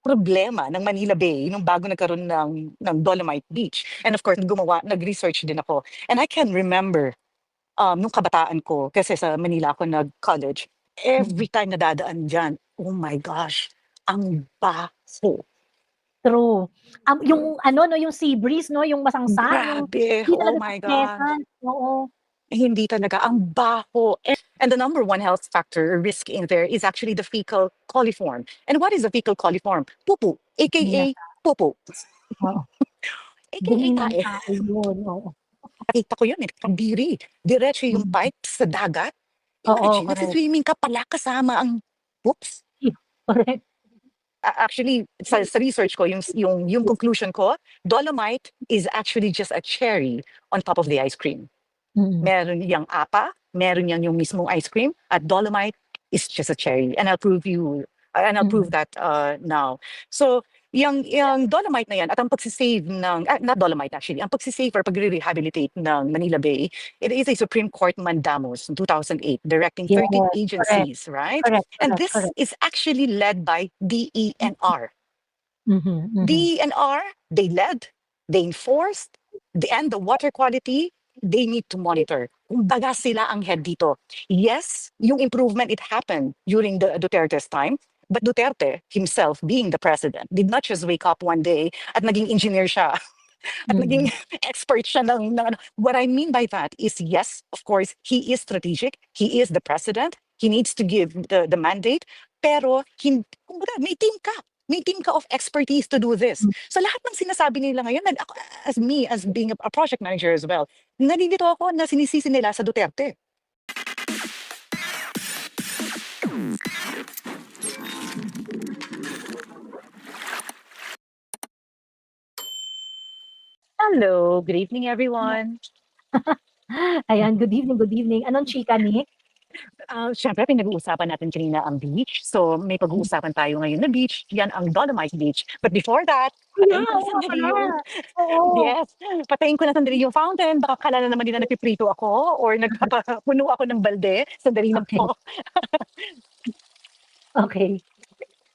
problema ng Manila Bay nung bago nagkaroon ng Dolomite Beach. And of course, nag-research din ako. And I can remember, nung kabataan ko, kasi sa Manila ako nag-college, Mm. every time na dadaan dyan, oh my gosh, ang baho. True. Yung ano 'no, yung sea breeze 'no, yung masangsa, yung Grabe, hindi oh talaga siya my God. pleasant, oo. Hindi talaga, ang baho. And the number one health factor or risk in there is actually the fecal coliform. And what is the fecal coliform? Pupu, Dumi ng aka pupu, oo, aka dumi ng tae. tao yun, oo. Nakita ko yun, kadiri. Diretso yung Mm. pipe sa dagat. Oo, Imagine, correct. nagsi-swimming ka pala kasama ang, oops. Correct. Actually, sa research ko, yung conclusion ko, Dolomite is actually just a cherry on top of the ice cream. Mm. Meron yang apa, meron yang yung mismong ice cream, at Dolomite is just a cherry. And I'll prove Mm. that now. So, yung Dolomite na yan, at ang pagsisave ng, not Dolomite actually, ang pagsisave or pagre-rehabilitate ng Manila Bay, it is a Supreme Court mandamus in 2008, directing Yes, 13 correct. agencies, right? Correct, And correct, this correct. is actually led by DENR. Mhm, mhm. DENR, they led, they enforced, and the water quality, they need to monitor. Kumbaga sila ang head dito. Yes, yung improvement, it happened during the Duterte's time, but Duterte himself, being the president, did not just wake up one day at naging engineer siya, at Mm. naging expert siya ng. What I mean by that is, yes, of course, he is strategic, he is the president, he needs to give the mandate, pero kumbaga, may team ka of expertise to do this. Hmm. So lahat ng sinasabi nila ngayon, and ako, as me, as being a project manager as well, nalilito ako na sinisisi nila sa Duterte. Hello, good evening everyone. Ayan, good evening, good evening. Anong chika, Nick? Siyempre, pinag-uusapan natin kanina ang beach. So, may pag-uusapan tayo ngayon na beach. Yan ang Dolomite Beach. But before that, Yeah, patayin ko na oo nga sandali pala. yung, Oo. yes, patayin ko na sandali yung fountain. Baka kala na naman nila nagpiprito ako or nagpapapuno ako ng balde. Sandali na Okay, po. okay,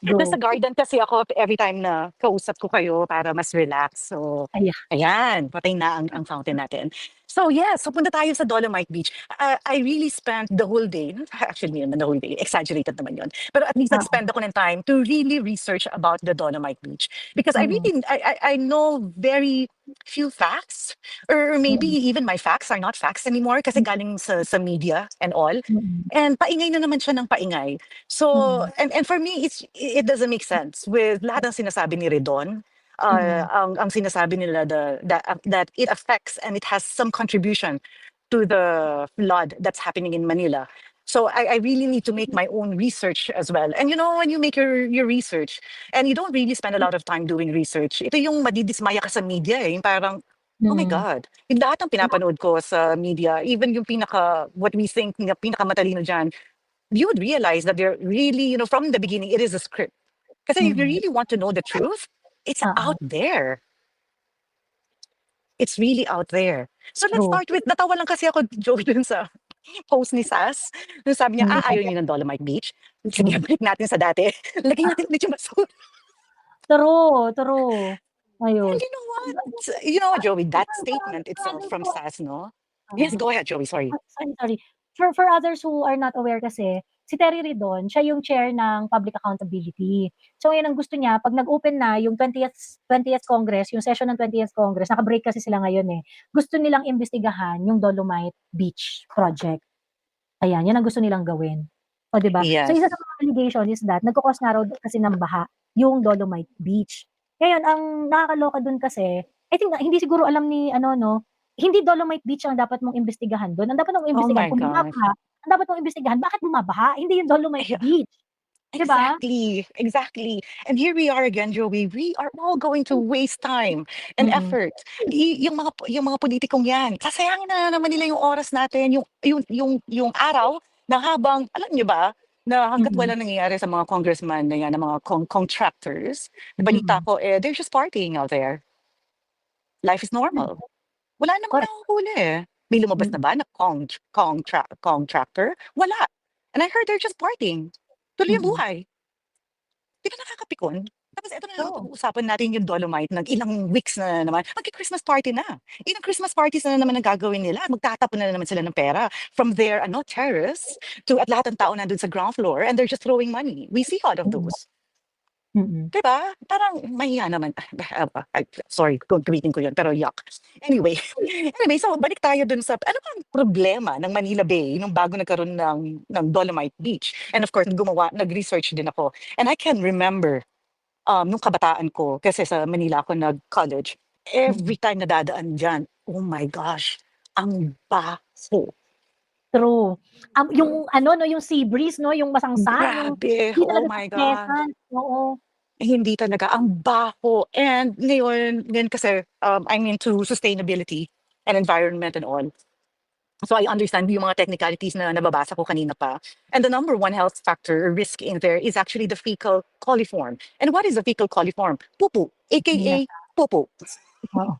Nasa go. garden kasi ako every time na kausap ko kayo para mas relax. So, Ayan. ayan, patay na ang fountain natin. So, yes, so punta tayo sa Dolomite Beach. I really spent the whole day, actually, naman the whole day, exaggerated naman yun. Pero at least Oo. nag-spend ako ng time to really research about the Dolomite Beach. Because Mm. I know very few facts, or maybe Mm. even my facts are not facts anymore kasi galing sa media and all. Mm. And paingay na naman siya ng paingay. So, Mm. and for me, it doesn't make sense with lahat ng sinasabi ni Redon. Mm. Ang sinasabi nila that it affects and it has some contribution to the flood that's happening in Manila. So I really need to make my own research as well. And you know, when you make your research and you don't really spend a lot of time doing research, ito yung madidismaya ka sa media eh. Yung parang, oh my Mm. God, yung lahat ng pinapanood ko sa media, even yung what we think na pinakamatalino dyan, you would realize that they're really, from the beginning, it is a script. Because if you Mm. really want to know the truth, it's Oo, out there. It's really out there. So let's true. start with, natawa lang kasi ako, Joey, dun sa post ni Sas. Nung sabi niya, Mm. ayaw niyo ng Dolomite Beach. Sige, Mm. balik natin sa dati. Lagyan natin ulit yung basura. True, true. And Ayun. you know what? You know what, Joey? That statement For itself others from who Sas, no? Yes, oo. go ahead, Joey, sorry. Sorry. For others who are not aware kasi, si Terry Ridon, siya yung chair ng Public Accountability. So ngayon ang gusto niya, 'pag nag-open na yung 20th Congress, yung session ng 20th Congress, naka-break kasi sila ngayon, eh. Gusto nilang imbestigahan yung Dolomite Beach project. Ayan, 'yan ang gusto nilang gawin. Oh, 'di ba? So Yes. isa sa mga allegation is that nagko-cause nga raw kasi ng baha yung Dolomite Beach. Ngayon ang nakakaloka dun kasi, I think hindi siguro alam ni ano 'no, hindi Dolomite Beach ang dapat mong imbestigahan dun. Ang dapat mong Oh imbestigahan my kung gosh. bumabaha, ang dapat mong imbestigahan bakit bumabaha, hindi yung Dolomite Beach, 'di ba? Exactly, exactly. And here we are again, Joey. We are all going to waste time and Mm. effort. Yung mga politikong yan, sasayangin na naman nila yung oras natin, yung araw na habang, alam niyo ba, na hangga't Mm. wala nangyayari sa mga congressman na yan, na mga contractors, balita Mm. ko, they're just partying out there. Life is normal. Wala namang Correct. nahuhuli eh. May lumabas Mm. na ba na contractor? Wala. And I heard they're just partying. Tuloy ang Mm. buhay. 'Di ba nakakapikon? Tapos ito na naman, Oo. pag-uusapan natin yung Dolomite ng ilang weeks na naman. Magki-Christmas party na. Ilang Christmas parties na naman ang gagawin nila. Magtatapon na naman sila ng pera from their terrace to at lahat ng tao nandun sa ground floor and they're just throwing money. We see all of Mm. those. Mm. Diba? Parang mahiya naman. Sorry, gagamitin ko yun, pero yuck. Anyway, so balik tayo dun sa, ano bang problema ng Manila Bay nung bago nagkaroon ng Dolomite Beach? And of course, nag-research din ako. And I can remember, nung kabataan ko, kasi sa Manila ako nag-college, every time na dadaan dyan, oh my gosh, ang baho. True. Yung ano 'no, yung sea breeze 'no, yung masangsa, yung Grabe, hindi oh talaga my gosh. pleasant, oo. Hindi talaga, ang baho. And ngayon kasi, I'm into sustainability and environment and all. So I understand yung mga technicalities na nababasa ko kanina pa. And the number one health factor or risk in there is actually the fecal coliform. And what is the fecal coliform? Pupu, Dumi ng aka pupu, oo,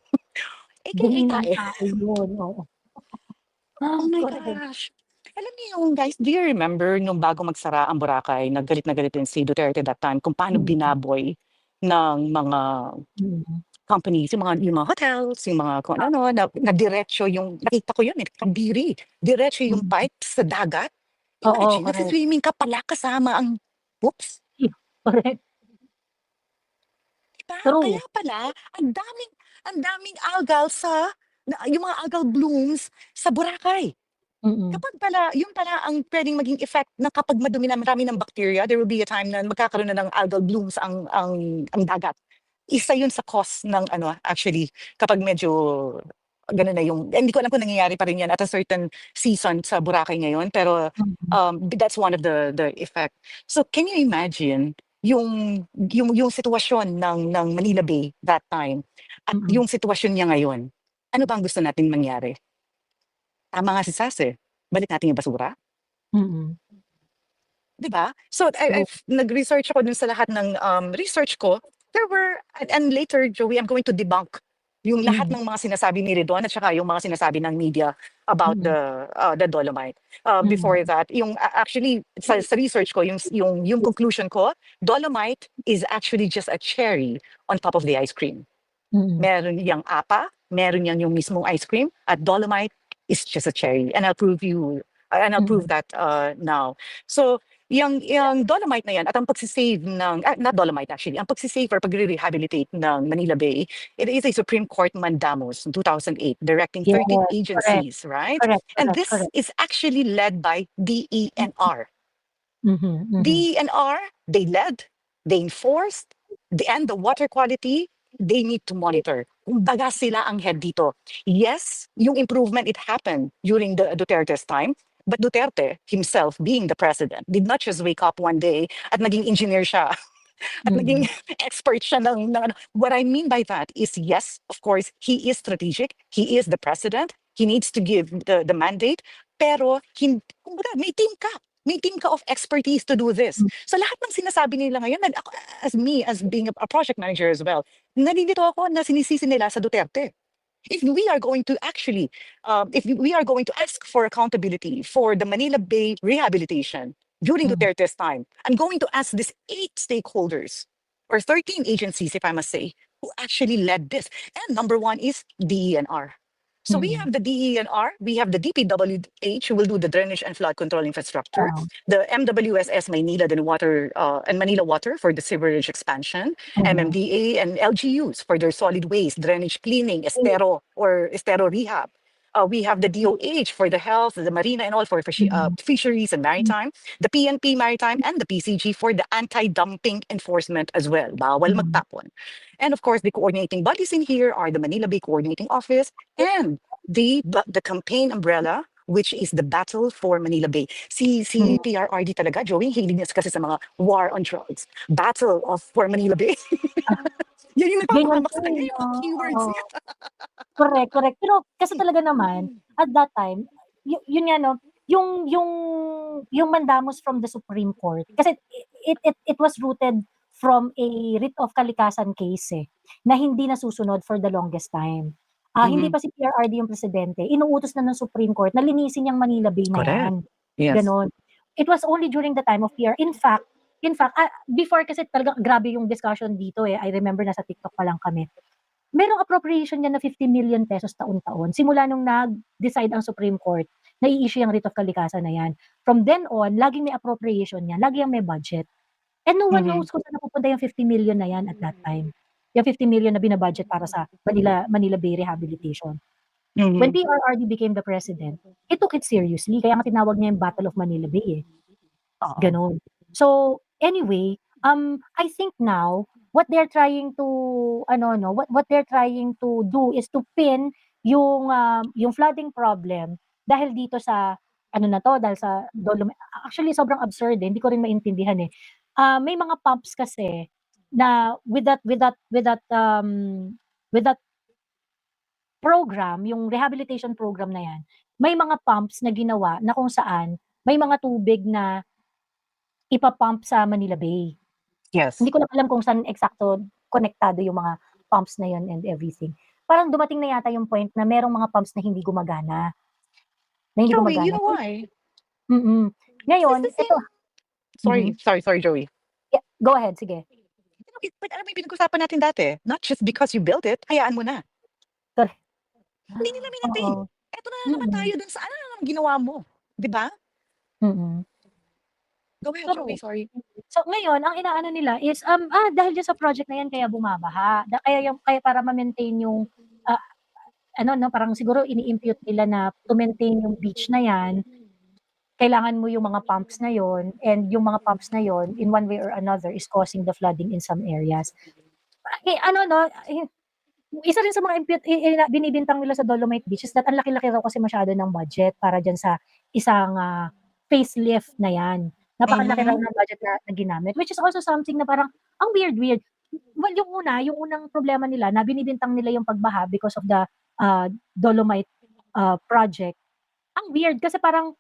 aka dumi ng tae. tao yun, oo. Oh my Correct. gosh. Alam niyo yung guys, do you remember nung bago magsara ang Boracay, naggalit na galit din si Duterte that time kung paano Mm. binaboy ng mga Mm. companies, yung mga hotels, yung mga kung ano, na diretso yung, nakita ko yun, kadiri, diretso yung Mm. pipe sa dagat. Oo, Imagine, correct. nagsi-swimming ka pala kasama ang, whoops, Correct. diba? Kaya True. pala, ang daming algal yung mga algal blooms sa Boracay. Mm. Kapag pala, yun pala ang pwedeng maging effect na kapag madumi na marami ng bacteria, there will be a time na magkakaroon na ng algal blooms ang dagat. Isa yun sa cause ng actually, kapag medyo gano'n na yung, hindi ko alam kung nangyayari pa rin yan at a certain season sa Boracay ngayon, pero Mm. that's one of the effect. So can you imagine yung sitwasyon ng Manila Bay that time at Mm. yung sitwasyon niya ngayon? Ano ba ang gusto nating mangyari? Tama nga si Sas balik natin yung basura. Mm. 'Di ba? So True. nag-research ako dun sa lahat ng research ko. There were and later, Joey, I'm going to debunk yung lahat Mm. ng mga sinasabi ni Ridwan at saka yung mga sinasabi ng media about Mm. the Dolomite. Mm. Before that, yung actually sa research ko, yung conclusion ko, Dolomite is actually just a cherry on top of the ice cream. Mm. Meron yang apa, meron yang yung mismong ice cream, at Dolomite is just a cherry. And I'll prove Mm. that now. So, yung Dolomite na yan at ang pagsisave not Dolomite actually, ang pagsisave or pagre-rehabilitate ng Manila Bay, it is a Supreme Court mandamus in 2008 directing Yes, 13 correct. agencies, right? Correct, And correct, this correct. is actually led by DENR. Mhm, mhm. DENR, they led, they enforced, and the water quality, they need to monitor. Kumbaga sila ang head dito. Yes, yung improvement, it happened during the Duterte's time, but Duterte himself, being the president, did not just wake up one day at naging engineer siya at naging Mm. expert siya What I mean by that is, yes, of course, he is strategic. He is the president. He needs to give the mandate. Pero, kumbaga, may team ka. May team ka of expertise to do this. Mm. So lahat ng sinasabi nila ngayon, ako, as being a project manager as well, nalilito ako na sinisisi nila sa Duterte. If we are going to actually, if we are going to ask for accountability for the Manila Bay rehabilitation during Mm. Duterte's time, I'm going to ask these 8 stakeholders or 13 agencies, if I must say, who actually led this. And number one is DENR. So we Mm. have the DENR, we have the DPWH who will do the drainage and flood control infrastructure, Oo. the MWSS Maynila and Manila Water for the sewerage expansion, Mhm. MMDA and LGUs for their solid waste, drainage cleaning, estero rehab. We have the DOH for the health, the marina and all for Mhm. fisheries and maritime, the PNP maritime and the PCG for the anti-dumping enforcement as well. Bawal Mhm. magtapon. And of course, the coordinating bodies in here are the Manila Bay Coordinating Office and the campaign umbrella, which is the Battle for Manila Bay. Si Mm. PRRD talaga, Joey, hilig niya kasi sa mga war on drugs. Battle for Manila Bay. Yan yung Ganyan napapahamak sa po, kanya, eh, yung 'no? mga keywords Oo. niya. Correct, correct. Pero kasi talaga naman, at that time, yun nga 'no, yung mandamus from the Supreme Court kasi it was rooted from a writ of kalikasan case, eh, na hindi nasusunod for the longest time. Hindi Mhm. pa si PRRD yung presidente, inuutos na ng Supreme Court na linisin yang Manila Bay na Correct. yan, Yes. gano'n. It was only during the time of PR in fact, In fact, before kasi talagang grabe yung discussion dito I remember nasa TikTok pa lang kami. Merong appropriation niya na 50 million pesos taon-taon. Simula nung nag-decide ang Supreme Court na i-issue yung writ of kalikasan na yan. From then on, laging may appropriation yan, lagi yung may budget. And no one knows kung saan napupunta yung 50 million na yan at that time. Yung 50 million na binabudget para sa Manila Bay Rehabilitation. When PRRD became the president, he took it seriously. Kaya nga tinawag niya yung Battle of Manila Bay Oo. Ganon. So, anyway, I think now, what they're trying to, what they're trying to do is to pin yung flooding problem dahil dito sa, dahil sa Dolomite. Actually, sobrang absurd hindi ko rin maintindihan may mga pumps kasi na with that program, yung rehabilitation program na yan, may mga pumps na ginawa na kung saan may mga tubig na ipapump sa Manila Bay. Yes. Hindi ko lang alam kung saan eksakto konektado yung mga pumps na yun and everything. Parang dumating na yata yung point na merong mga pumps na hindi gumagana. Joey, you know why? Ngayon, It's the same. ito. Sorry, Joey. Yeah, go ahead, sige. But alam mo yung pinag-usapan natin dati, not just because you built it, hayaan mo na. Sorry. Hindi nila minatay. Eto na naman tayo dun sa ano na naman ginawa mo. Di ba? Go ahead, Joey, sorry. So ngayon, ang inaano nila is dahil dyan sa project na yan kaya bumabaha. Kaya para ma-maintain yung parang siguro ini-impute nila na to maintain yung beach na yan, kailangan mo yung mga pumps na yon, and yung mga pumps na yon in one way or another is causing the flooding in some areas. Isa rin sa mga binibintang nila sa Dolomite Beach is that ang laki-laki raw kasi masyado ng budget para dyan sa isang facelift na yan. Napakalaki raw ng budget na ginamit, which is also something na parang ang weird. Well, yung unang problema nila na binibintang nila yung pagbaha because of the Dolomite project. Ang weird kasi parang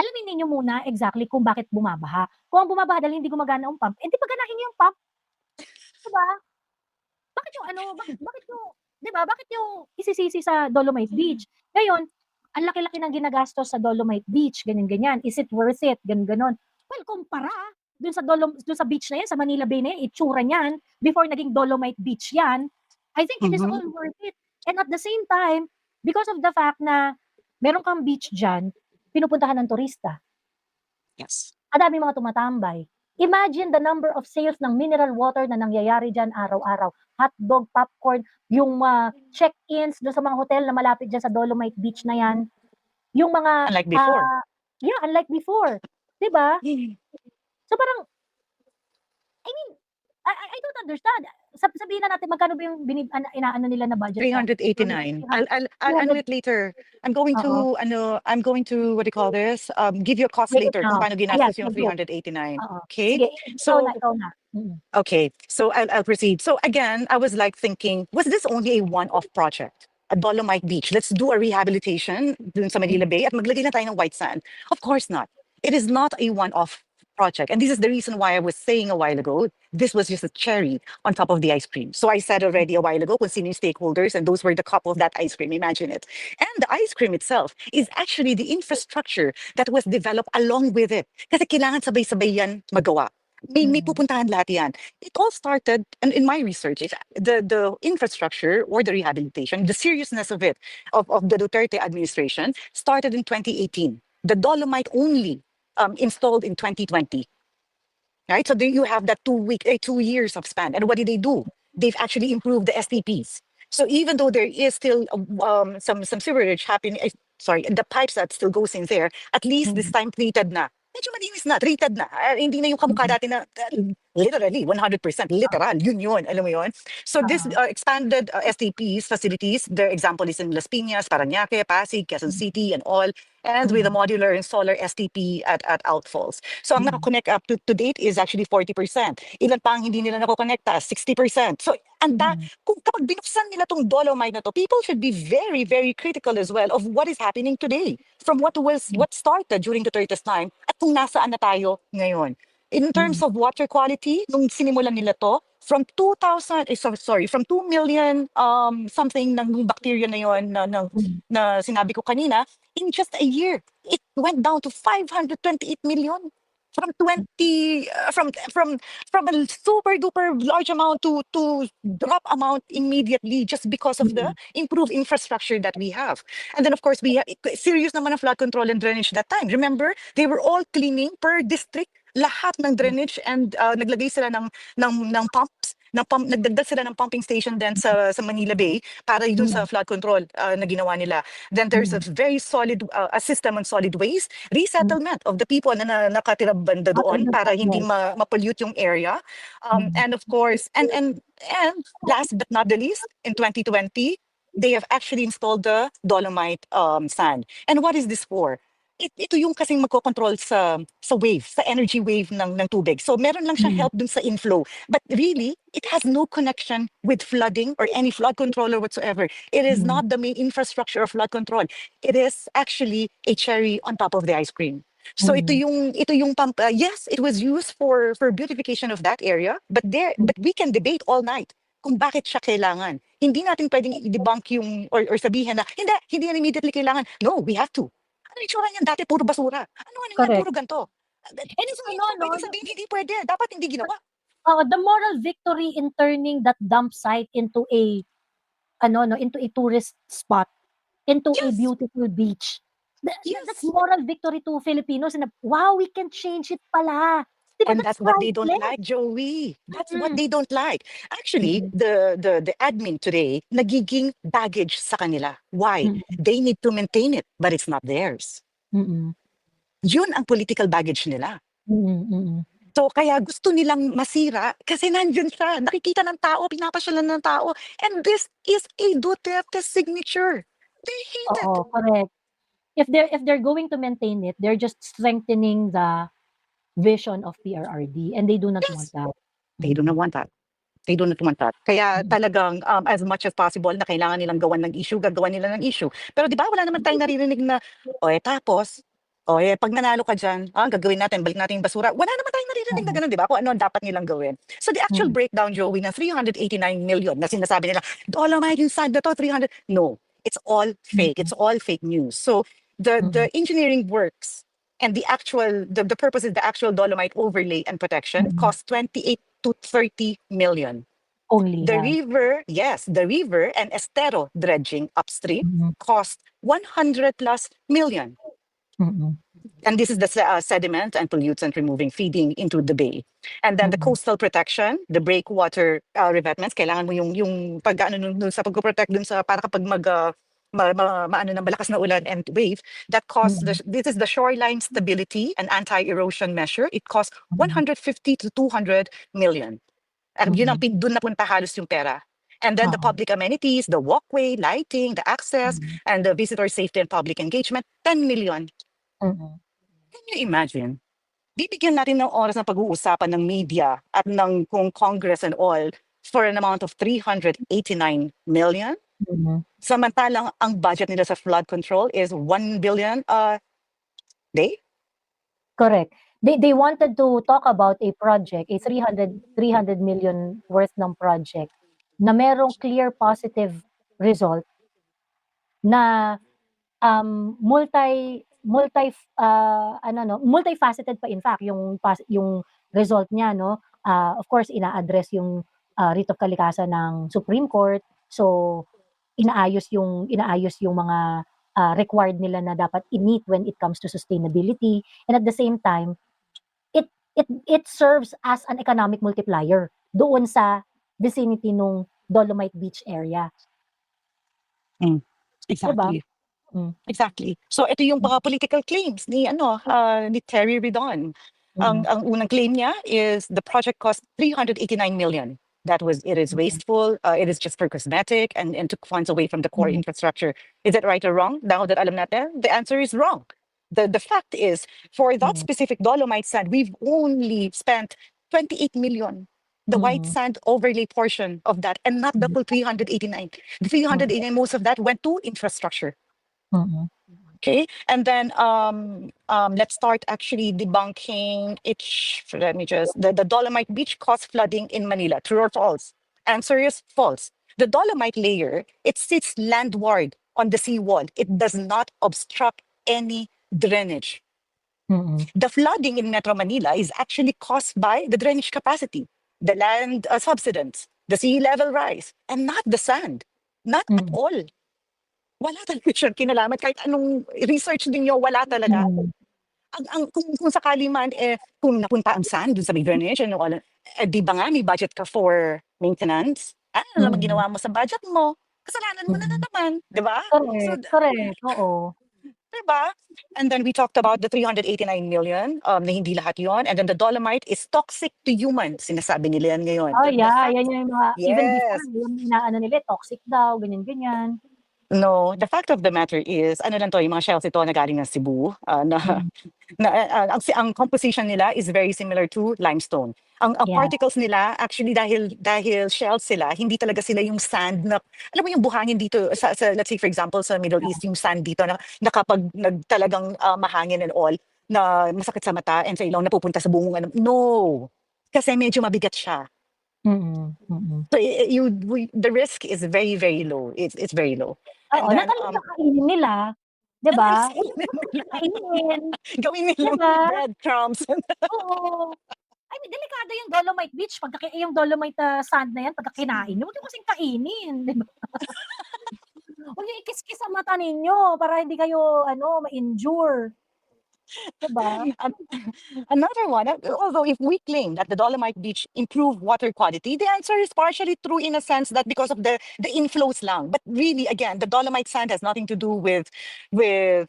alamin ninyo muna exactly kung bakit bumabaha. Kung ang bumabaha dahil hindi gumagana ang pump, hindi paganahin niyo yung pump. Diba? Bakit yung isisisi sa Dolomite Beach? Ngayon, ang laki-laki ng ginagastos sa Dolomite Beach, ganyan-ganyan. Is it worth it? Ganon. Well, kumpara dun sa beach na yan, sa Manila Bay na yan, itsura niyan, before naging Dolomite Beach yan, I think it is all worth it. And at the same time, because of the fact na meron kang beach dyan, pinupuntahan ng turista. Yes. Ang dami mga tumatambay. Imagine the number of sales ng mineral water na nangyayari dyan araw-araw. Hotdog, popcorn, yung check-ins doon sa mga hotel na malapit dyan sa Dolomite Beach na yan. Yung mga... Unlike before. Unlike before. Diba? So parang, I don't understand. Sabihin na natin, magkano ba yung inaano nila na budget? 389. I'll know it later. I'm going to, what do you call this? Give you a cost later kung paano ginastos yung 389. Okay? Sige, so, ikaw na. Okay, so I'll proceed. So again, I was like thinking, was this only a one-off project? At Dolomite Beach, let's do a rehabilitation dun sa Manila Bay at maglagay na tayo ng white sand. Of course not. It is not a one-off project. And this is the reason why I was saying a while ago, this was just a cherry on top of the ice cream. So I said already a while ago, kung sino yung stakeholders, and those were the cup of that ice cream, imagine it. And the ice cream itself is actually the infrastructure that was developed along with it. Kasi kailangan sabay-sabay yan magawa. May pupuntahan lahat yan. It all started, and in my research, the infrastructure or the rehabilitation, the seriousness of it, of the Duterte administration, started in 2018. The Dolomite only installed in 2020. Right? So there you have that 2 years of span. And what did they do? They've actually improved the STPs. So even though there is still some sewerage happening, the pipes that still goes in there, at least this time treated na. Medyo malinis na, treated na. Hindi na yung kamukha dati na literally 100% literal. Yun, alam mo yun? So this expanded STPs facilities, their example is in Las Piñas, Parañaque, Pasig, Quezon City, and all, and with a modular and solar STP at Outfalls. So ang nakakonect up to date is actually 40%. Ilan pa ang hindi nila nakokonekta? 60%. So kung kapag binuksan nila tong Dolomite na to, people should be very, very critical as well of what is happening today from what started during the Duterte's time at kung nasaan na tayo ngayon. In terms of water quality, nung sinimulan nila to, from 2 million something ng bacteria na yon na sinabi ko kanina, in just a year, it went down to 528 million. from 20 from a super duper large amount to drop amount immediately just because of the Mm. improved infrastructure that we have. And then of course serious naman ang flood control and drainage that time. Remember, they were all cleaning per district lahat ng drainage, and naglagay sila ng pumps, nagdagdag sila ng pumping station din sa Manila Bay para dun sa Mm. flood control na ginawa nila. Then there's a Mm. very solid a system on solid waste, Mm. resettlement of the people na nakatira banda doon para hindi Yes. ma-pollute yung area. Mm. And of course, and last but not the least, in 2020, they have actually installed the dolomite sand. And what is this for? Ito yung kasing magkocontrol sa wave, sa energy wave ng tubig. So meron lang siyang Mm. help dun sa inflow. But really, it has no connection with flooding or any flood controller whatsoever. It is Mm. not the main infrastructure of flood control. It is actually a cherry on top of the ice cream. So Mm. ito yung yes, it was used for beautification of that area, but we can debate all night kung bakit siya kailangan. Hindi natin pwedeng i-debunk yung or sabihin na hindi yan immediately kailangan. No, we have to. Ano yung itsura niyan dati? Puro basura. Ano yan? Correct. Puro ganito. And So, hindi mo pwedeng sabihin hindi pwede. Dapat hindi ginawa. the moral victory in turning that dump site into a into a tourist spot, into a Yes. beautiful beach. Yes. That's moral victory to Filipinos, and wow, we can change it pala. Diba, And that's what they don't priceless. like, Joey. That's what Mm. they don't like. Actually, Mhm. the admin today, nagiging baggage sa kanila. Why? Mm. They need to maintain it, but it's not theirs. Mm. Yun ang political baggage nila. Mm. Mm. So kaya gusto nilang masira kasi nandyan siya. Nakikita ng tao, pinapasyalan ng tao. And this is a Duterte signature. They hate it. Oo, correct. If they're going to maintain it, they're just strengthening the vision of PRRD, and they do not want Yes. that. They do not want that. They do not want that. Kaya talagang as much as possible na kailangan nilang gawan ng issue, gagawan nila ng issue. Pero di ba wala naman tayong naririnig na, tapos, pag nanalo ka dyan, gagawin natin, balik natin yung basura. Wala naman tayong naririnig na ganun, di ba? Kung ano ang dapat nilang gawin. So the actual breakdown, Joey, ng 389 million na sinasabi nila, dolomite yung sand na to, 300. No, it's all fake. It's all fake news. So the engineering works and the purpose is the actual dolomite overlay and protection cost 28 to 30 million. Only The that. river, yes, the river and estero dredging upstream cost 100 plus million. And this is the sediment and pollutant removing feeding into the bay. And then the coastal protection, the breakwater revetments, kailangan mo yung pag-ano nun sa pag-protect dun sa para kapag maano ng malakas na ulan and wave, that costs this is the shoreline stability and anti-erosion measure. It costs 150 to 200 million. Yun ang doon napunta halos yung pera. And then the public amenities, the walkway, lighting, the access, and the visitor safety and public engagement, 10 million. Can you imagine? Bibigyan natin ng oras na pag-uusapan ng media at ng kung Congress and all for an amount of 389 million. Samantalang ang budget nila sa flood control is 1 billion a day. Correct. They wanted to talk about a project, a 300 million worth ng project na merong clear positive result na multifaceted pa, in fact yung result niya, no. Of course ina-address yung writ of kalikasan ng Supreme Court, so inaayos yung mga required nila na dapat i-meet when it comes to sustainability, and at the same time it serves as an economic multiplier doon sa vicinity nung Dolomite Beach area. Exactly. Exactly. So ito yung mga political claims ni Terry Ridon. Ang unang claim niya is the project cost 389 million. It is wasteful, it is just for cosmetic and took funds away from the core infrastructure. Is it right or wrong? Now that alam natin, the answer is wrong. The fact is, for that specific dolomite sand, we've only spent 28 million. The white sand overlay portion of that, and not the full 389. The 389, most of that went to infrastructure. Okay, and then let's start actually debunking it. Let me just the Dolomite Beach caused flooding in Manila. True or false? Answer is false. The Dolomite layer, it sits landward on the seawall. It does not obstruct any drainage. Mm. The flooding in Metro Manila is actually caused by the drainage capacity, the land subsidence, the sea level rise, and not the sand. Not at Mm. all. Wala talaga siyang kinalaman. Kahit anong research ninyo, wala talaga. Mm. Kung sakali man, kung napunta ang sand dun sa may drainage, and all, di ba nga may budget ka for maintenance? Ano naman Mm. ginawa mo sa budget mo? Kasalanan mo na Mm. naman, di ba? So, Correct, correct, oo. di ba? And then we talked about the 389 million, na hindi lahat yon. And then the dolomite is toxic to humans. Sinasabi nila yan ngayon. Oh, The yeah, fact, yan yung mga even before yes. yung inaano nila, toxic daw, ganyan-ganyan. No, the fact of the matter is, ano lang to, yung mga shells ito na galing ng Cebu, Mm. ang composition nila is very similar to limestone. Ang Yeah. particles nila, actually dahil shells sila, hindi talaga sila yung sand na, alam mo yung buhangin dito, let's say for example, sa Middle East, yung sand dito na kapag talagang mahangin and all, na masakit sa mata and sa ilaw, napupunta sa bungong. No! Kasi medyo mabigat siya. Mm. Mm. So the risk is very, very low. It's very low. Oo, And na then, talagang kainin nila, 'di ba? Kainin, gawin 'di nilang ba? breadcrumbs. Oo. I mean, delikado yung Dolomite Beach yung Dolomite sand na yan pagka kinain niyo, huwag niyo kasing kainin, 'di ba? Huwag niyo ikis-kis sa mata ninyo para hindi kayo ano, ma-injure, 'di ba? Another one, although if we claim that the Dolomite Beach improve water quality, the answer is partially true in a sense that because of the inflows lang. But really, again, the Dolomite sand has nothing to do with the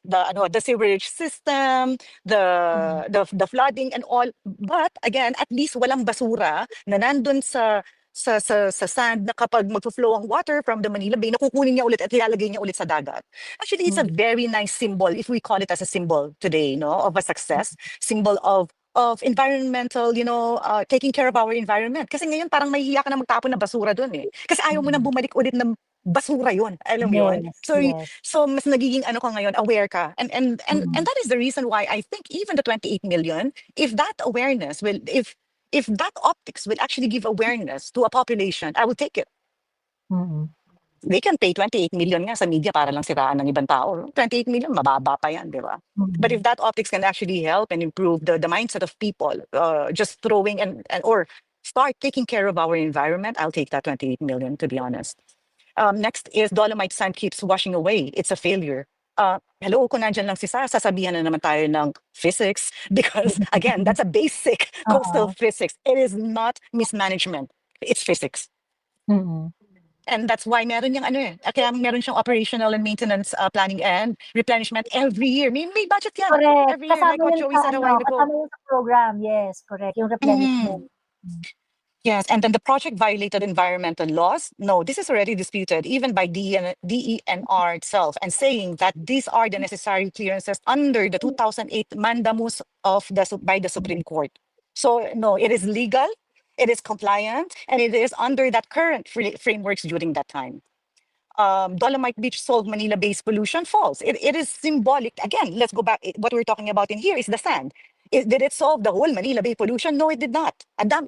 sewerage system, Mm. the flooding and all. But again, at least walang basura na nandun sa sand na kapag magflow ang water from the Manila Bay, nakukunin niya ulit at ilalagay niya ulit sa dagat. Actually, it's a Mm. very nice symbol, if we call it as a symbol today, no, of a success, symbol of environmental, taking care of our environment. Kasi ngayon parang mahihiya ka na magtapon ng basura doon eh. Kasi ayaw mo na Mm. bumalik ulit ng basura yon. Alam mo yun? Yes, So yes. so mas nagiging ano ka ngayon, aware ka. And Mm. that is the reason why I think even the 28 million, if that awareness will if that optics will actually give awareness to a population, I will take it. Mm. They can pay 28 million nga sa media para lang siraan ng ibang tao. 28 million, mababa pa yan, di ba? But if Mm. that optics can actually help and improve the mindset of people, just throwing or start taking care of our environment, I'll take that 28 million, to be honest. Next is Dolomite sand keeps washing away. It's a failure. Hello, kung nandyan lang si Sarah, sasabihan na naman tayo ng physics because, again, that's a basic coastal Oo. physics. It is not mismanagement. It's physics. Mm. And that's why meron yung kaya meron siyang operational and maintenance planning and replenishment every year. May budget yan. Correct, Every year, like what Joey said a while ago. kasama yun sa program, yes, correct, yung replenishment. Mm. Yes, and then the project violated environmental laws. No, this is already disputed, even by DENR itself, and saying that these are the necessary clearances under the 2008 mandamus by the Supreme Court. So no, it is legal, it is compliant, and it is under that current frameworks during that time. Dolomite Beach solved Manila-based pollution false. It is symbolic. Again, let's go back. What we're talking about in here is the sand. Did it solve the whole Manila Bay pollution? No, it did not.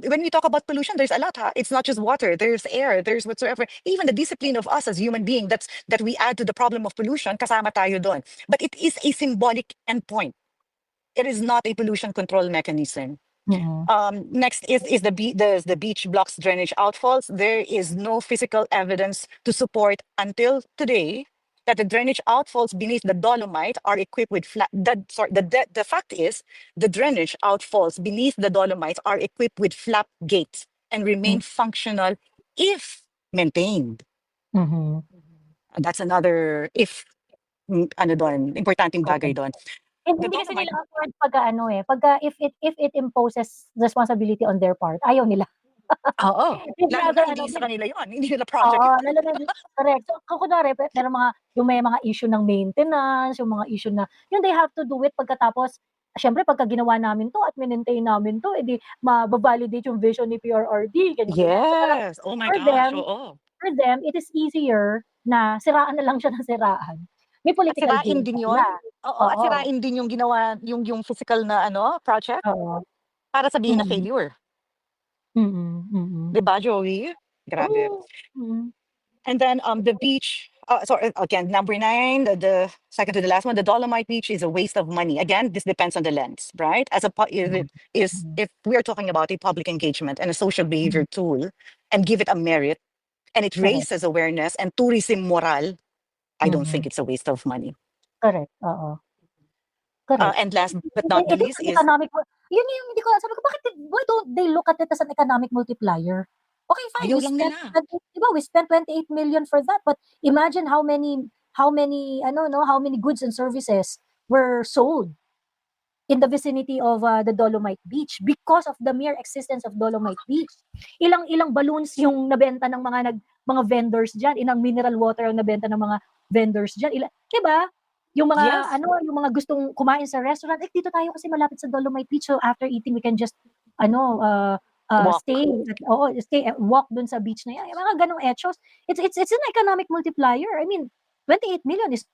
When we talk about pollution, there's a lot. It's not just water. There's air. There's whatsoever. Even the discipline of us as human beings that we add to the problem of pollution, kasama tayo doon. But it is a symbolic endpoint. It is not a pollution control mechanism. Mm. Next is the beach blocks drainage outfalls. There is no physical evidence to support until today that the drainage outfalls beneath the Dolomite are equipped with the fact is the drainage outfalls beneath the Dolomites are equipped with flap gates and remain functional if maintained. Mhm. That's another if ano doon, importanteng bagay Correct. doon. The Hindi kasi nila Dolomite, afford pagka if it imposes responsibility on their part, ayaw nila. oo. They'd Lalo rather na hindi sa kanila yon, hindi nila project oo, yun. lalo na correct. So, kung kunwari merong may mga issue ng maintenance, yung mga issue na yun they have to do it pagkatapos siyempre pagka ginawa namin 'to at mineintain namin 'to, eh, di maba-validate yung vision ni PRRD, ganyan-ganyan. So, parang Yes. Oh my for gosh, them oo. for them, it is easier na siraan na lang siya ng siraan. May At political sirain gain pa din sila. yun. Oo, at Oo, sirain din yung ginawa yung physical na project oo. para sabihin na Mm. failure. Mm. Mm. 'Di ba, Joey? Grabe. Oo. Mm. And then the beach sorry, again, number 9, the second to the last one, the Dolomite Beach is a waste of money. Again, this depends on the lens, right? If we are talking about a public engagement and a social behavior tool and give it a merit and it Correct. raises awareness and tourism moral, I don't think it's a waste of money. Correct, oo. Correct. And last but not the It is least an is, economic yun yung hindi ko sabi ko, bakit why don't they look at it as an economic multiplier? Okay, fine, ayaw we lang spent nila. 'di ba, we spent 28 million for that, but imagine how many ano 'no, how many goods and services were sold in the vicinity of the Dolomite Beach because of the mere existence of Dolomite Beach. Ilang balloons yung nabenta ng mga vendors diyan, ilang mineral water ang nabenta ng mga vendors diyan. 'Di ba? Yung mga Yes. yung mga gustong kumain sa restaurant, dito tayo kasi malapit sa Dolomite Beach, so after eating we can just Walk. stay walk dun sa beach na yan. Yung mga ganong etos. It's an economic multiplier. I mean, 28 million is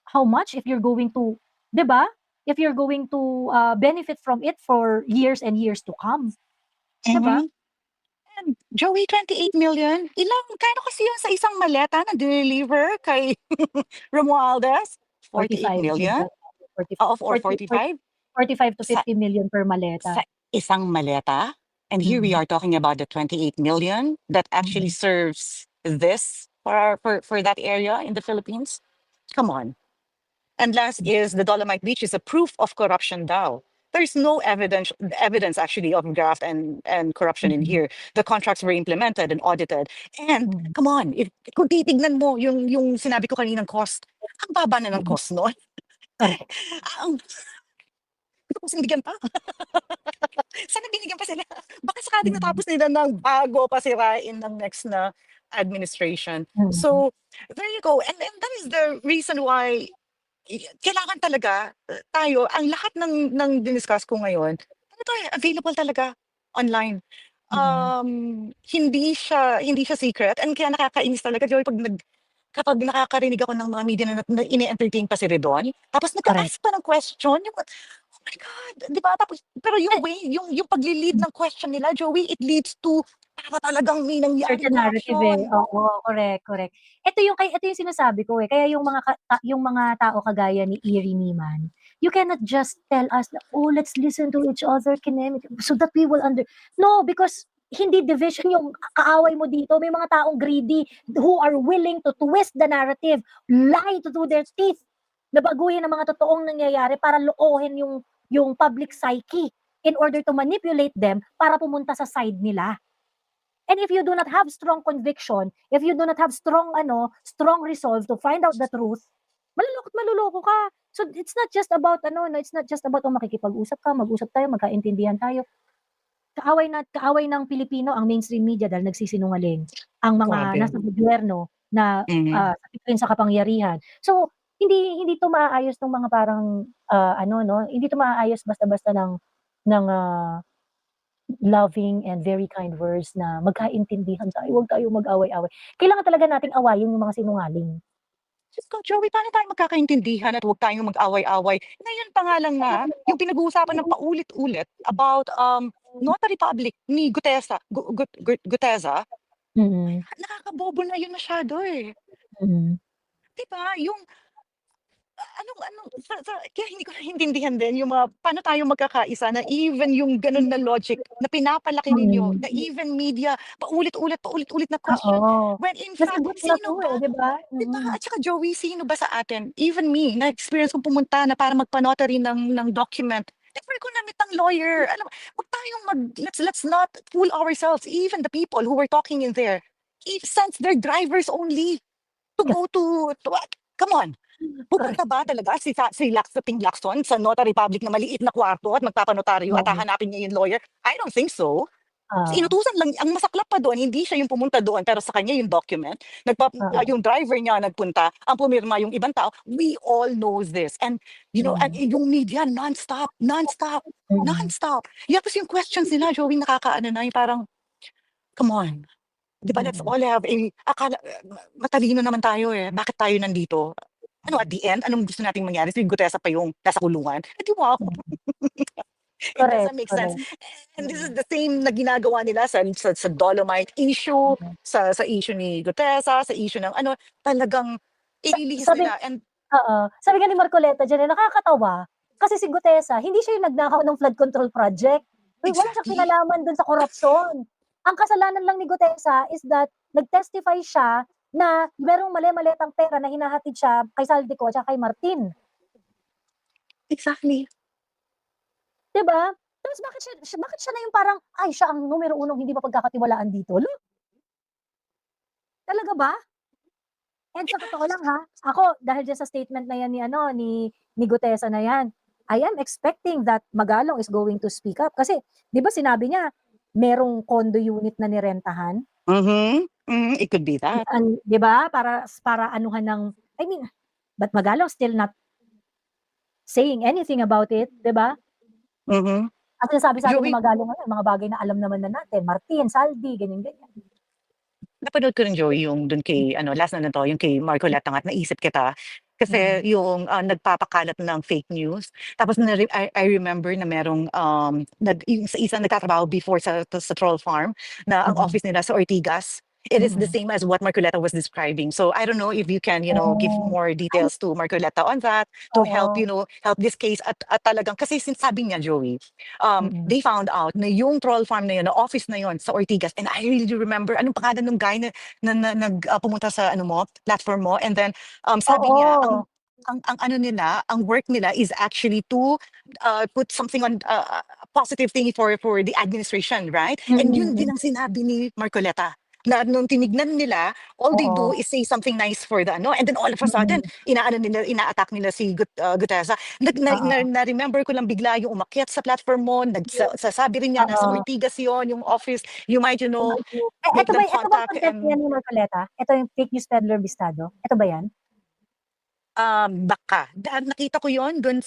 how much if you're going to, 'di ba? If you're going to benefit from it for years and years to come. 'Di ba? Mhm. And Joey, 28 million? Kano kasi yun sa isang maleta na deliver kay Romualdez? 48 45 million? 40 Or 40 45? 45 to Sa 50 million per maleta. sa isang maleta? And here we Mm. are talking about the 28 million that actually Mm. serves this for that area in the Philippines. Come on. And last is the Dolomite Beach is a proof of corruption daw. There's no evidence actually of graft and corruption in Mm. here. The contracts were implemented and audited. And Mm. come on, kung titignan mo yung sinabi ko kaninang cost, ang baba na ng Mm. cost noon. Correct. Ang gusto ko sinibigyan pa. Sana binigyan pa sila. Baka sakaling Mm. natapos nila ng bago pa sirain ng next na administration. Mm. So, there you go. And that is the reason why kailangan talaga tayo, ang lahat ng diniscuss ko ngayon, available talaga online. Hindi siya secret and kaya nakakainis talaga, Joy, kapag nakakarinig ako ng mga media na ini-entertain pa si Redon, tapos Correct. nag-a-ask pa ng question, oh my God, di ba? Tapos, pero yung way, yung pagli-lead ng question nila, Joey, it leads to para talagang may nangyaring Certain narrative corruption. Oo, correct. Ito yung sinasabi ko kaya yung mga tao kagaya ni Iri Niman, you cannot just tell us na, "Oh, let's listen to each other so that we will No, because hindi division yung kaaway mo dito. May mga taong greedy who are willing to twist the narrative, lie to their teeth, na baguhin ang mga totoong nangyayari para loohin yung public psyche in order to manipulate them para pumunta sa side nila. And if you do not have strong conviction, if you do not have strong resolve to find out the truth, maluloko ka. So it's not just about makikipag-usap ka, mag-usap tayo, magkaintindihan tayo. Kaaway ng Pilipino ang mainstream media dahil nagsisinungaling. Ang mga Grabe. nasa gobyerno na sa kapangyarihan. So hindi to maaayos ng mga parang hindi to maaayos basta-basta ng loving and very kind words na magkaintindihan tayo, huwag tayong mag-away-away. Kailangan talaga nating awayin yung mga sinungaling. Diyos ko, Joey, paano tayo magkakaintindihan at huwag tayong mag-away-away? Ngayon pa nga lang na, yung pinag-uusapan ng paulit-ulit about Notary Public ni Gutesa, Gutesa, nakakabobo na yun masyado eh. Mm. Diba? Yung, kaya hindi ko naintindihan din yung mga, paano tayo magkakaisa na even yung ganun na logic na pinapalaki ninyo, na even media, paulit-ulit na question. Oo. When in fact, Nasagot nila sino to ba? di ba? Diba? At saka Joey, sino ba sa atin? Even me, na-experience kong pumunta na para magpa-notary ng document. Never ko na-meet ang lawyer. Alam, wag tayong let's not fool ourselves. Even the people who were talking in there, since they're drivers only to go to what? Come on. Pupunta ba talaga si Ping Lacson sa Notary Public na maliit na kwarto at magpapanotaryo at hahanapin niya yung lawyer? I don't think so. Inutusan lang, ang masaklap pa doon, hindi siya yung pumunta doon, pero sa kanya yung document, yung driver niya nagpunta, ang pumirma yung ibang tao. We all know this. And, and yung media, non-stop. Tapos yung questions nila, Joey, nakakaano na, yung parang, come on. Di ba, let's all have matalino naman tayo eh. Bakit tayo nandito? At the end, anong gusto nating mangyari? Si Gutesa pa yung nasa kulungan? Wow. It doesn't make sense. And this is the same na ginagawa nila sa Dolomite issue, sa issue ni Gutesa, sa issue ng talagang ililihis sabi nila and sabi nga ni Marcoleta diyan, nakakatawa kasi si Gutesa hindi siya yung nagnakaw ng flood control project. Wala siyang exactly. kinalaman dun sa korupsyon. Ang kasalanan lang ni Gutesa is that nag-testify siya na merong mali-malitang pera na hinahatid siya kay Saldico at kay Martin. Exactly. 'Di ba? Tapos bakit siya na yung parang, ay siya ang numero 1 hindi mapagkakatiwalaan dito. Talaga ba? And sa totoo lang ha, ako dahil diyan sa statement na yan ni Gutesa na yan, I am expecting that Magalong is going to speak up kasi 'di ba sinabi niya merong condo unit na nirentahan? It could be that. 'Di ba? Para anuhan ng I mean, but Magalong still not saying anything about it, 'di ba? Mhm. Ang sinasabi sa atin ni Joey, Magalong ngayon mga bagay na alam naman na natin, Martin, Saldi, ganyan-ganyan. napanood ko rin Joey yung dun kay last na 'to, yung kay Marcoleta nga at naisip kita. Kasi Mm. yung, nagpapakalat ng fake news tapos I remember na merong, yung sa isang nagtatrabaho before sa troll farm na ang Mm. office nila sa Ortigas. It is the Mm. same as what Marcoleta was describing. So I don't know if you can, give Oh. more Ay, details to Marcoleta on that to help, oo. help this case at talagang kasi sabi niya Joey, Mm. they found out na yung troll farm na yun, na office na yun sa Ortigas, and I really do remember anong pangalan ng guy na pumunta sa platform mo, and then sabi niya Oo. ang ano nila, ang work nila is actually to put something on a positive thing for the administration, right? And yun din Mm. ang sinabi ni Marcoleta na nung tinignan nila, all they do Oo. is say something nice for the and then all of a sudden, Mm. ina-attack nila si Gutesa. Oo. Na-remember ko lang bigla yung umakyat sa platform mo, Yung nagsasabi rin niya, nasa oo. Ortigas yon yung office, you might, make Eto them eto bang contact content and niyan ni Marcoleta? Eto yung fake news peddler Bistado? Eto ba yan? Baka. Nakita ko yon dun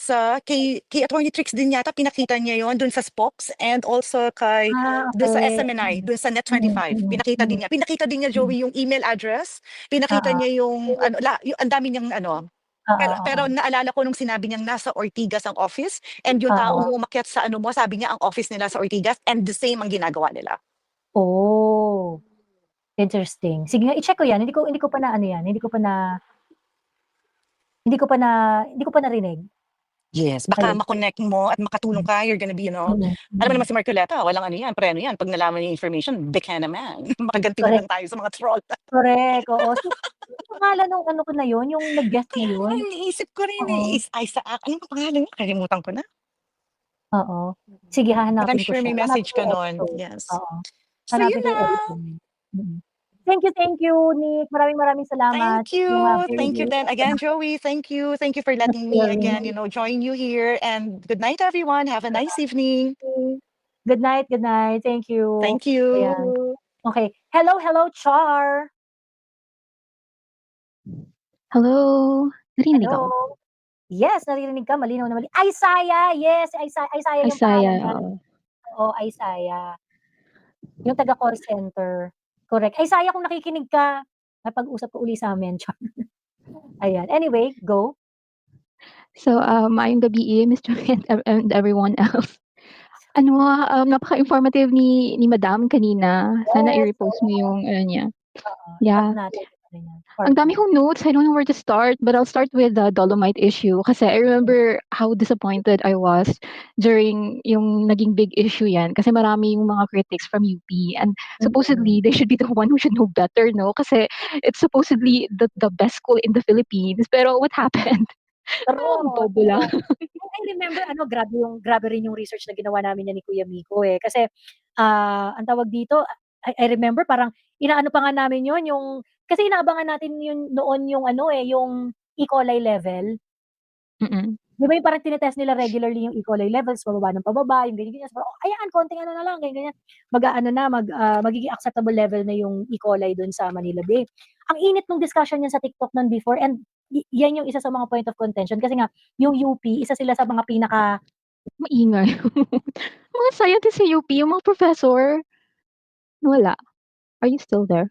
kay Attorney Trix din yata pinakita niya yon dun sa Spox and also dun sa Okey. SMNI, dun sa Mm, Net25. mm, Pinakita din niya mm. Joey yung email address, pinakita Oo. niya yung yung ang dami niyang Oo, pero oo. naalala ko nung sinabi niyang nasa Ortigas ang office and yung taong Oo. umakyat sa mo, sabi niya ang office nila sa Ortigas and the same ang ginagawa nila. Oh, interesting. Sige nga i-check ko yan, hindi ko pa na ano yan, hindi ko pa narinig. Yes, baka Ayun. ma-connect mo at makatulong Mm, ka, you're gonna be, mm, alam mo mm. naman si Marcoleta, walang ano yan, preno yan, 'pag nalaman niya yung information, beka naman. Makaganti na lang Correct, tayo sa mga troll. correct, oo. Anong pangalan nung ano ko na yun, yung nag-guest na Kaya nga yun? iniisip ko rin, Oo, is Isaac, ano bang pangalan niya, kalimutan ko na. oo. Sige But I'm hahanapin ko sure siya, may hanapin message ko ka yung nun, episode, yes. oo. So Hanapin yun ko yung lang. episode. Mm. Thank you, Nick. Maraming salamat. Thank You have you. very Thank you good then again, Joey. Thank you. Thank you for letting me again, sharing. join you here. And good night, everyone. Have a nice evening. Good night, good night. Thank you. Thank you. Ayan. Okay. Hello, hello, Char. Hello, narinig Hello. ako? Yes, naririnig ka, malinaw na Isaiah, yes, Isaiah yung Isaiah, pangalan niya. oo. Oo, Isaiah. Yung taga call center. Correct. Isaiah, kung nakikinig ka, mapag-usap ka uli sa'min, char. Ayan. Anyway, go. So, maayong gabi, Miss Joy and everyone else. Napaka-informative ni Madam kanina. Sana Yes, i-repost mo yung ano niya. oo. Itag Yeah. natin yung ano niya, part Ang dami niya. kong notes. I don't know where to start, but I'll start with the Dolomite issue kasi I remember how disappointed I was during yung naging big issue yan kasi marami yung mga critics from UP and supposedly they should be the one who should know better, no? Kasi it's supposedly the best school in the Philippines. Pero what happened? True, Bobo lang. true. I remember grabe rin yung research na ginawa namin niyan ni Kuya Miko, eh. Kasi, ang tawag dito, I remember parang inaano pa nga namin yun yung kasi inaabangan natin yun noon yung ano, eh, yung E. coli level. Mm. 'Di ba yung parang tinetest nila regularly yung E. coli levels, pababa ng pababa, yung ganyan-ganyan. So, ayan konting ano na lang, ganyan-ganyan. Mag-aano na, magiging acceptable level na yung E. coli dun sa Manila Bay. Ang init nung discussion niyan sa TikTok nun before and yan yung isa sa mga point of contention kasi nga yung UP, isa sila sa mga Maingay. Mga scientist sa UP, yung mga professor, wala. Are you still there?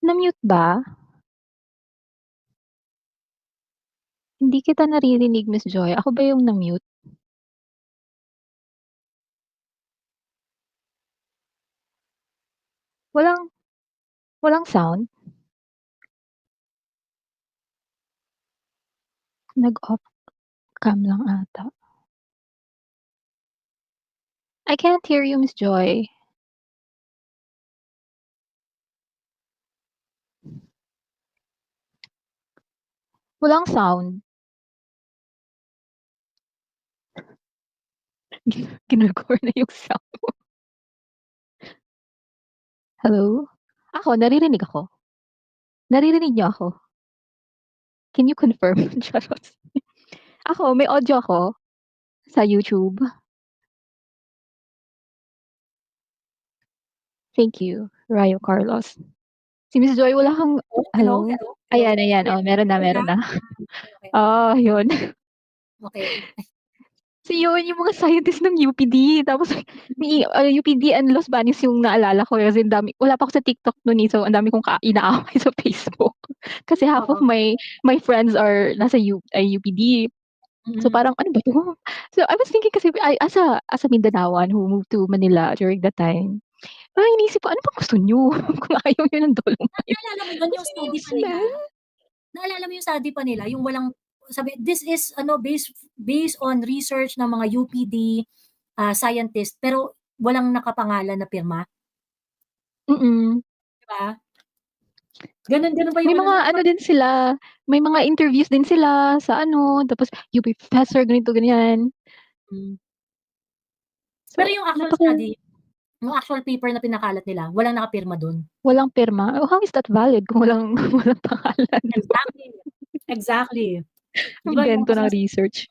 Na-mute ba? Hindi kita naririnig, Miss Joy. Ako ba yung na-mute? Walang sound? Nag-off cam lang ata. I can't hear you, Miss Joy. Walang sound. Kinurkor na yung sound mo. Hello? Naririnig ako. Naririnig niyo ako? Can you confirm? Charot. May audio ako sa YouTube. Thank you, Rayo Carlos. Si Miss Joy wala kang Hello? hello? Hello? Ayan, meron na, meron na. Okay. Yun. Okay. So yun, yung mga scientist ng UPD, tapos UPD and Los Baños yung naalala ko kasi wala pa ako sa TikTok no'n, so ang dami kong inaaway sa Facebook. Kasi half of Oo. my friends are nasa UPD. So parang ano ba 'to? So I was thinking kasi as a Mindanaoan who moved to Manila during that time, parang iniisip ko, ano bang gusto niyo kung ayaw niyo ng Dolomite? Naalala mo yun yung Gusto niyo study yung pa nila? smell? Naalala mo yung study pa nila, yung walang sabi, this is based on research ng mga UPD scientist, pero walang nakapangalan na pirma, Mm. di ba? Ganun ba May yung mga ano din sila, may mga interviews din sila sa tapos UP professor ganito, ganyan. Mm. So, Pero yung actual napaka study, yung actual paper na pinakalat nila, walang nakapirma dun. walang pirma. How is that valid kung walang walang pangalan dun? Exactly. Di ba Imbento lumabas ng research.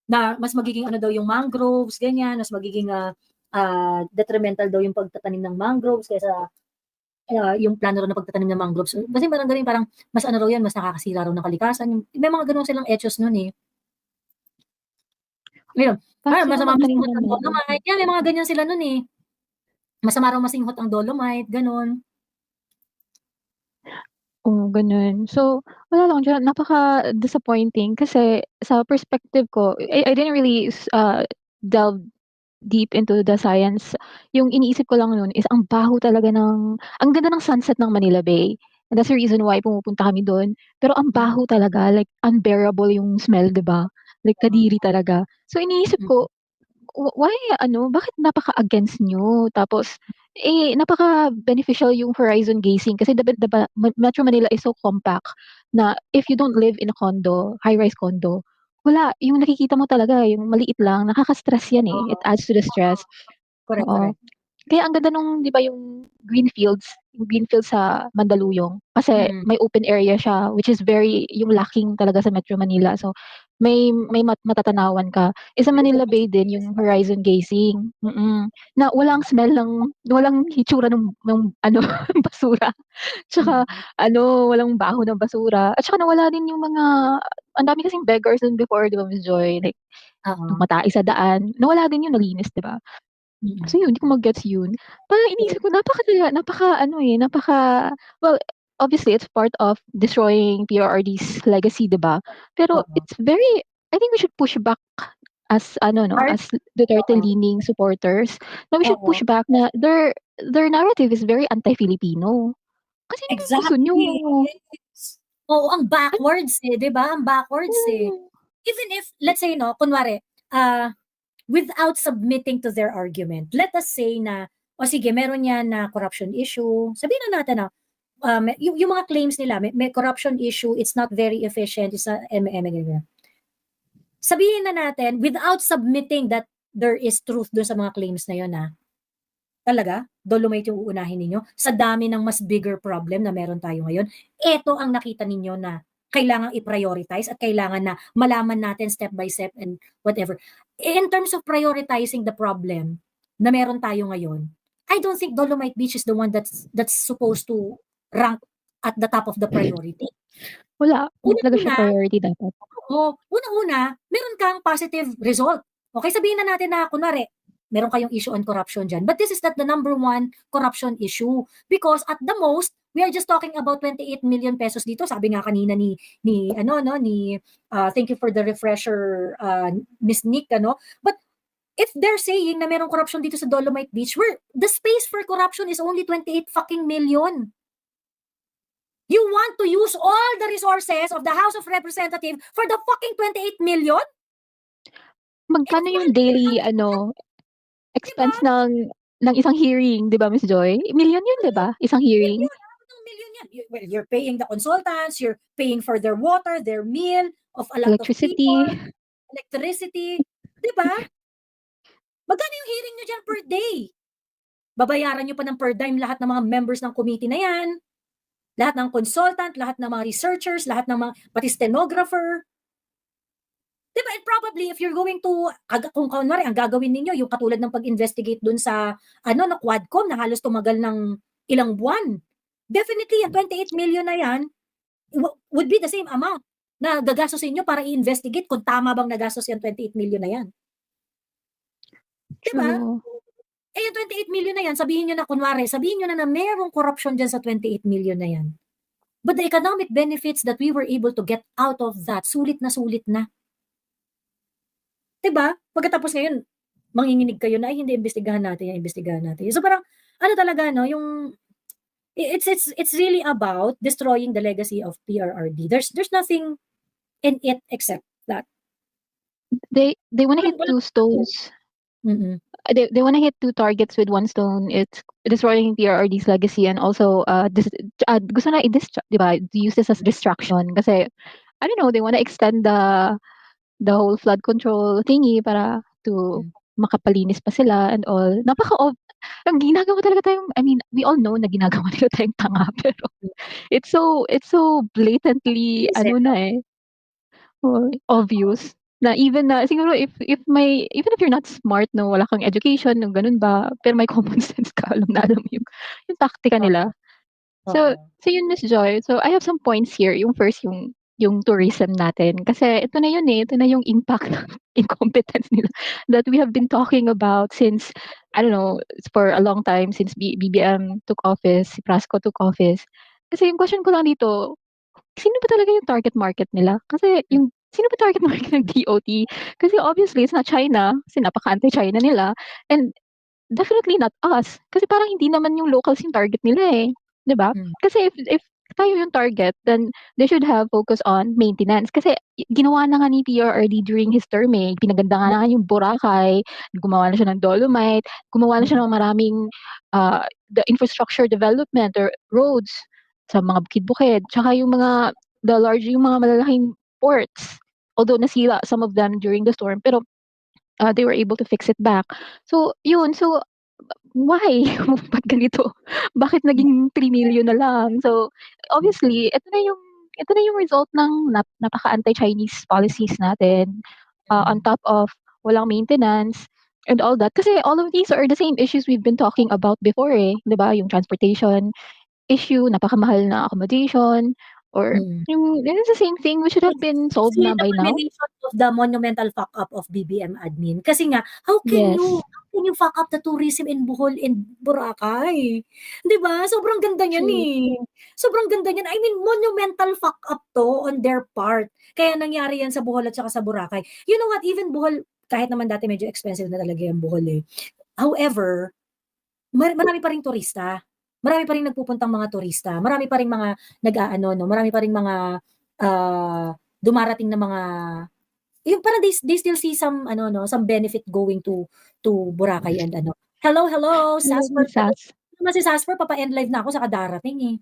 na mas magiging ano daw yung mangroves, ganyan, mas magiging detrimental daw yung pagtatanim ng mangroves kaysa yung plano raw na pagtatanim ng mangroves. Kasi parang mas ano raw yan, mas nakakasira raw ng kalikasan. May mga ganun silang etos nun eh. Ngayon, Bakit sino masama magtanim masinghot ng ang mangrove? dolomite. Yan, may mga ganyan sila nun eh. Masama raw masinghot ang dolomite, ganun. Oo, ganun. So, wala lang diyan, napaka-disappointing kasi sa perspective ko, I didn't really delve deep into the science. Yung iniisip ko lang nun is ang ganda ng sunset ng Manila Bay. And that's the reason why pumupunta kami dun. Pero ang baho talaga, like unbearable yung smell, 'di ba? Like kadiri talaga. So iniisip ko, why bakit napaka-against niyo? Tapos, napaka-beneficial yung horizon gazing kasi diba Metro Manila is so compact na if you don't live in a condo, high-rise condo, wala, yung nakikita mo talaga yung maliit lang, nakaka-stress yan, eh. It adds to the stress. Correct, Oo. correct. Kaya ang ganda nung 'di ba yung green fields sa Mandaluyong kasi Mm. may open area siya which is very yung lacking talaga sa Metro Manila. So may matatanawan ka. Sa Manila Bay din yung horizon gazing, na walang hitsura nung ano basura. Tsaka walang baho ng basura at saka nawala din yung mga ang dami kasing beggars dun before 'di ba, Miss Joy, like Oo. tumatay sa daan, nawala din yun, nalinis 'di ba? Mm. So yun, hindi ko ma-gets yun. Parang iniisip ko well, obviously it's part of destroying PRRD's legacy, 'di ba? Pero Oo. I think we should push back as Hard. as Duterte Oo. leaning supporters. Na we should push Oo. back na their narrative is very anti-Filipino. Kasi ano bang gusto niyo? Exactly. Yes. Oo, ang backwards eh, 'di ba? Ang backwards eh. Hmm, Even if, let's say, no, kunwari, without submitting to their argument, let us say na, o sige, meron yan na corruption issue. Sabihin na natin na, yung mga claims nila, may corruption issue, it's not very efficient, it's not, ganyan. Sabihin na natin, without submitting that there is truth dun sa mga claims na yun, talaga, Dolomite yung uunahin ninyo, sa dami ng mas bigger problem na meron tayo ngayon, eto ang nakita ninyo na kailangang i-prioritize at kailangan na malaman natin step by step and whatever. In terms of prioritizing the problem na meron tayo ngayon, I don't think Dolomite Beach is the one that's supposed to rank at the top of the priority. wala. Hindi talaga siya Una-una, priority dapat. una-una, meron kang positive result. Okay, sabihin na natin na kunwari, meron kayong issue on corruption dyan. But this is not the number one corruption issue. Because at the most, we are just talking about 28 million pesos dito. Sabi nga kanina ni thank you for the refresher, Miss Nick, But if they're saying na merong corruption dito sa Dolomite Beach, where the space for corruption is only 28 fucking million. You want to use all the resources of the House of Representatives for the fucking 28 million? Magkano yung daily expense ng isang hearing, 'di ba, Miss Joy? Million yun, 'di ba? Isang hearing. Million yan. Well, you're paying the consultants, you're paying for their water, their meal, of a lot Electricity. of people, electricity. Di ba? Magkano yung hearing nyo dyan per day? Babayaran nyo pa ng per dime lahat ng mga members ng committee na yan, lahat ng consultant, lahat ng mga researchers, lahat ng mga, pati stenographer. Diba? And probably if you're going to, kung kunwari, ang gagawin ninyo, yung katulad ng pag-investigate dun sa, na Quadcom na halos tumagal ng ilang buwan. Definitely, yung 28 million na yan would be the same amount na gagastosin nyo para i-investigate kung tama bang nagastos yung 28 million na yan. Diba? True. Yung 28 million na yan, sabihin nyo na, kunwari, sabihin nyo na merong corruption dyan sa 28 million na yan. But the economic benefits that we were able to get out of that, sulit na sulit na. Diba? Pagkatapos ngayon, manginginig kayo na, ay hindi, imbestigahan natin. So parang, talaga, no, yung, it's really about destroying the legacy of PRRD. There's nothing in it except that. They want to hit two stones. Mm-mm. They want to hit two targets with one stone. It's destroying PRRD's legacy and also gusto na diba, use this as distraction kasi I don't know, they want to extend the whole flood control thingy para to makapalinis pa sila and all. Ang ginagawa talaga tayong, I mean, we all know na ginagawa nila tayong tanga pero it's so blatantly obvious na even na siguro if even if you're not smart, no, wala kang education, no, ganun ba, pero may common sense ka, alam mo yung taktika nila. So yun, Miss Joy. So I have some points here. Yung first, yung tourism natin. Kasi ito na yun ito na yung impact ng incompetence nila that we have been talking about since, I don't know, for a long time, since BBM took office, si Prasco took office. Kasi yung question ko lang dito, sino ba talaga yung target market nila? Kasi sino ba target market ng DOT? Kasi obviously, it's not China, kasi napaka-anti-China nila. And definitely not us. Kasi parang hindi naman yung locals yung target nila 'di ba? Kasi if tayo yung target, then they should have focus on maintenance. Kasi ginawa na nga ni PRRD during his term pinaganda nga yung Boracay, gumawa na siya ng Dolomite, gumawa na siya ng maraming the infrastructure development or roads sa mga bukid-bukid, tsaka yung mga yung mga malalaking ports. Although nasira some of them during the storm, pero they were able to fix it back. So, yun. So, why? Ba't ganito? Bakit naging 3 million na lang? So, obviously, ito na yung result ng napaka-anti-Chinese policies natin. On top of walang maintenance and all that. Kasi all of these are the same issues we've been talking about before 'di ba? Yung transportation issue, napakamahal na accommodation, or it's the same thing. We should have been solved na by now. It's the culmination of the monumental fuck up of BBM admin. Kasi nga, how can you fuck up the tourism in Bohol and Boracay? 'Di ba? Sobrang ganda niyan Sobrang ganda niyan. I mean, monumental fuck up to on their part. Kaya nangyari yan sa Bohol at saka sa Boracay. You know what? Even Bohol, kahit naman dati medyo expensive na talaga yung Bohol However, marami pa ring turista. Marami pa ring nagpupuntang mga turista. Marami pa ring mga marami pa ring mga dumarating na mga yung parang they still see some some benefit going to Boracay and Hello, Sasper. Si Sasper, papa-end live na ako sa darating